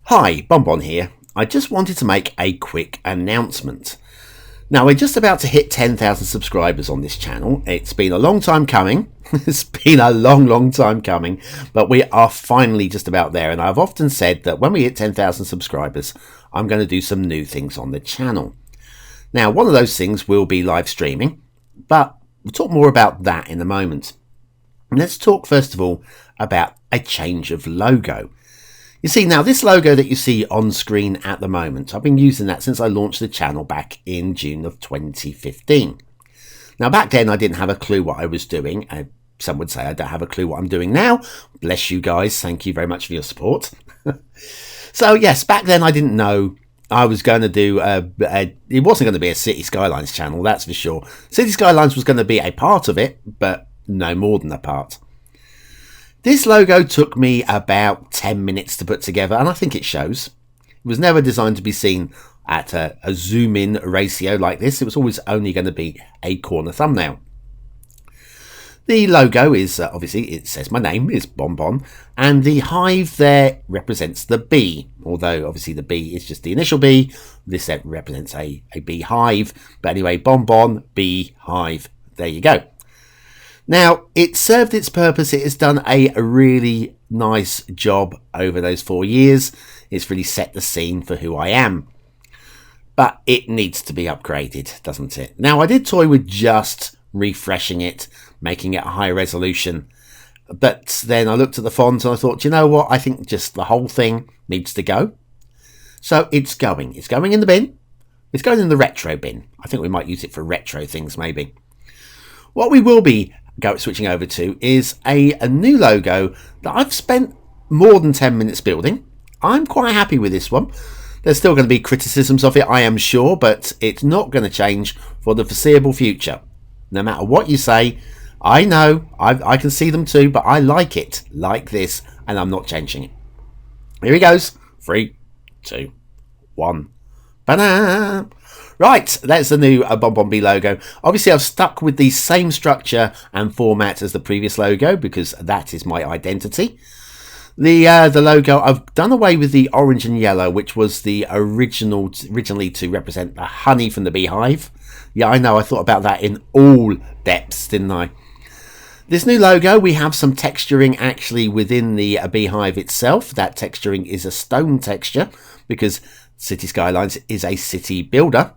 Hi, BonBon here. I just wanted to make a quick announcement. Now, we're just about to hit 10,000 subscribers on this channel. It's been a long time coming. It's been a long time coming, but we are finally just about there. And I've often said that when we hit 10,000 subscribers, I'm going to do some new things on the channel. Now, one of those things will be live streaming, but we'll talk more about that in a moment. Let's talk first of all about a change of logo. You see, now this logo that you see on screen at the moment, I've been using that since I launched the channel back in June of 2015. Now back then I didn't have a clue what I was doing. Some would say I don't have a clue what I'm doing now. Bless you guys. Thank you very much for your support. So yes, back then I didn't know I was going to do, it wasn't going to be a City Skylines channel, that's for sure. City Skylines was going to be a part of it, but no more than a part. This logo took me about 10 minutes to put together, and I think it shows. It was never designed to be seen at a zoom-in ratio like this. It was always only going to be a corner thumbnail. The logo is, obviously, it says my name is BonBon, and the hive there represents the bee. Although, obviously, the bee is just the initial B. This represents a beehive. But anyway, BonBon, beehive. There you go. Now, it served its purpose. It has done a really nice job over those 4 years. It's really set the scene for who I am. But it needs to be upgraded, doesn't it? Now, I did toy with just refreshing it, making it a high resolution. But then I looked at the font and I thought, you know what? I think just the whole thing needs to go. So it's going. It's going in the bin. It's going in the retro bin. I think we might use it for retro things, maybe. What we will be switching over to is a new logo that I've spent more than 10 minutes building. I'm quite happy with this one. There's still going to be criticisms of it, I am sure, but it's not going to change for the foreseeable future. No matter what you say, I know, I can see them too, but I like it like this, and I'm not changing it. Here he goes. 3, 2, 1. Ba-da! Right, that's the new BonBonB logo. Obviously, I've stuck with the same structure and format as the previous logo because that is my identity. The logo, I've done away with the orange and yellow, which was the originally to represent the honey from the beehive. Yeah, I know, I thought about that in all depths, didn't I? This new logo, we have some texturing actually within the beehive itself. That texturing is a stone texture because City Skylines is a city builder.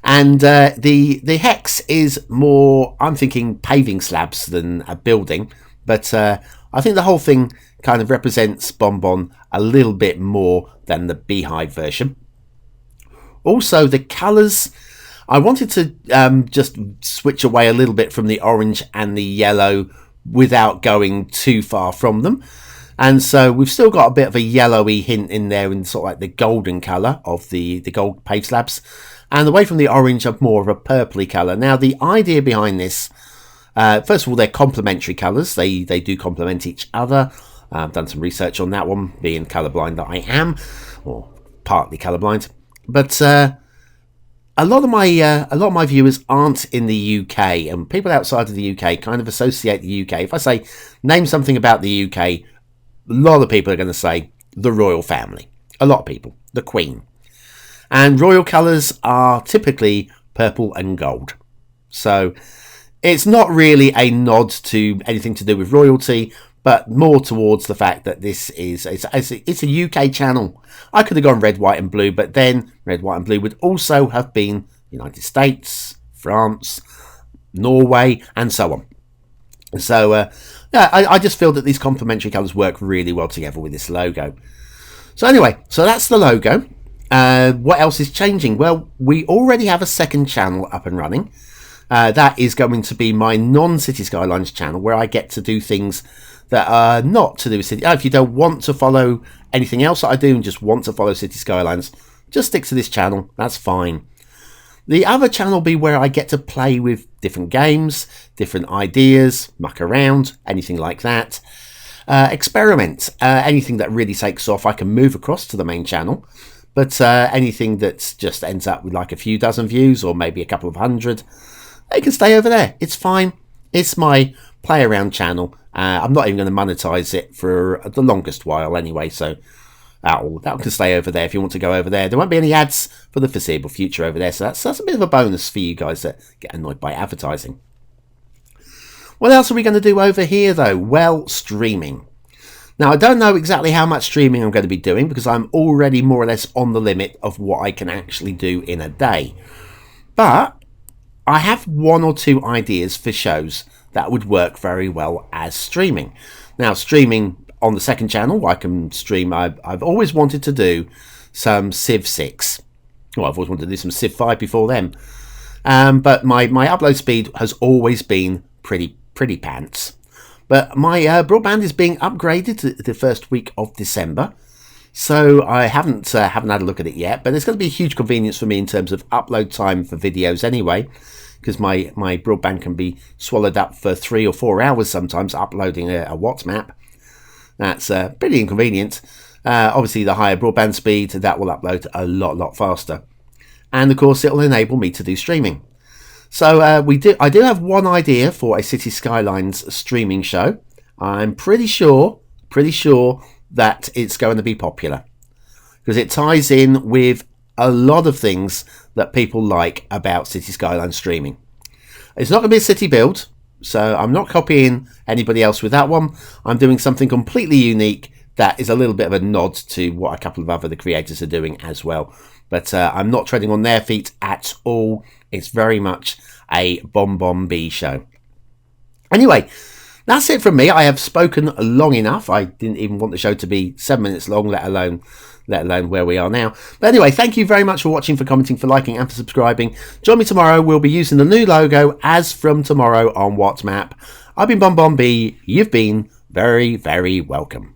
And the hex is more, I'm thinking paving slabs than a building. But I think the whole thing kind of represents BonBon a little bit more than the beehive version. Also, the colours, I wanted to just switch away a little bit from the orange and the yellow without going too far from them. And so we've still got a bit of a yellowy hint in there in sort of like the golden colour of the gold pave slabs. And away from the orange, of more of a purpley colour. Now, the idea behind this, first of all, they're complementary colours. They do complement each other. I've done some research on that one, being colourblind that I am, or partly colourblind. But a lot of my viewers aren't in the UK, and people outside of the UK kind of associate the UK. If I say name something about the UK, a lot of people are going to say the royal family. A lot of people, the Queen. And royal colours are typically purple and gold. So it's not really a nod to anything to do with royalty, but more towards the fact that this is it's a UK channel. I could have gone red, white and blue, but then red, white and blue would also have been United States, France, Norway and so on. So yeah, I just feel that these complementary colours work really well together with this logo. So anyway, so that's the logo. What else is changing? Well, we already have a second channel up and running. That is going to be my non-City Skylines channel, where I get to do things that are not to do with City. If you don't want to follow anything else that I do and just want to follow City Skylines, just stick to this channel. That's fine. The other channel will be where I get to play with different games, different ideas, muck around, anything like that. Experiment. Anything that really takes off, I can move across to the main channel. But anything that just ends up with like a few dozen views or maybe a couple of hundred, they can stay over there. It's fine. It's my play around channel. I'm not even going to monetize it for the longest while anyway. So That can stay over there if you want to go over there. There won't be any ads for the foreseeable future over there, so that's a bit of a bonus for you guys that get annoyed by advertising. What else are we going to do over here, though? Well, streaming. Now, I don't know exactly how much streaming I'm going to be doing because I'm already more or less on the limit of what I can actually do in a day. But I have 1 or 2 ideas for shows that would work very well as streaming. Now, streaming on the second channel, I can stream. I've always wanted to do some Civ 6. Well, I've always wanted to do some Civ 5 before then. But my upload speed has always been pretty pants. But my broadband is being upgraded to the first week of December. So I haven't had a look at it yet. But it's going to be a huge convenience for me in terms of upload time for videos anyway. Because my broadband can be swallowed up for 3 or 4 hours sometimes uploading a Watt map. That's pretty inconvenient. Obviously, the higher broadband speed, that will upload a lot faster. And of course, it will enable me to do streaming. So I do have one idea for a City Skylines streaming show. I'm pretty sure that it's going to be popular. Because it ties in with a lot of things that people like about City Skylines streaming. It's not going to be a city build. So I'm not copying anybody else with that one. I'm doing something completely unique that is a little bit of a nod to what a couple of other creators are doing as well. But I'm not treading on their feet at all. It's very much a BonBonB show. Anyway, that's it from me. I have spoken long enough. I didn't even want the show to be 7 minutes long, let alone where we are now. But anyway, thank you very much for watching, for commenting, for liking, and for subscribing. Join me tomorrow. We'll be using the new logo as from tomorrow on WhatsApp. I've been BonBonB. You've been very welcome.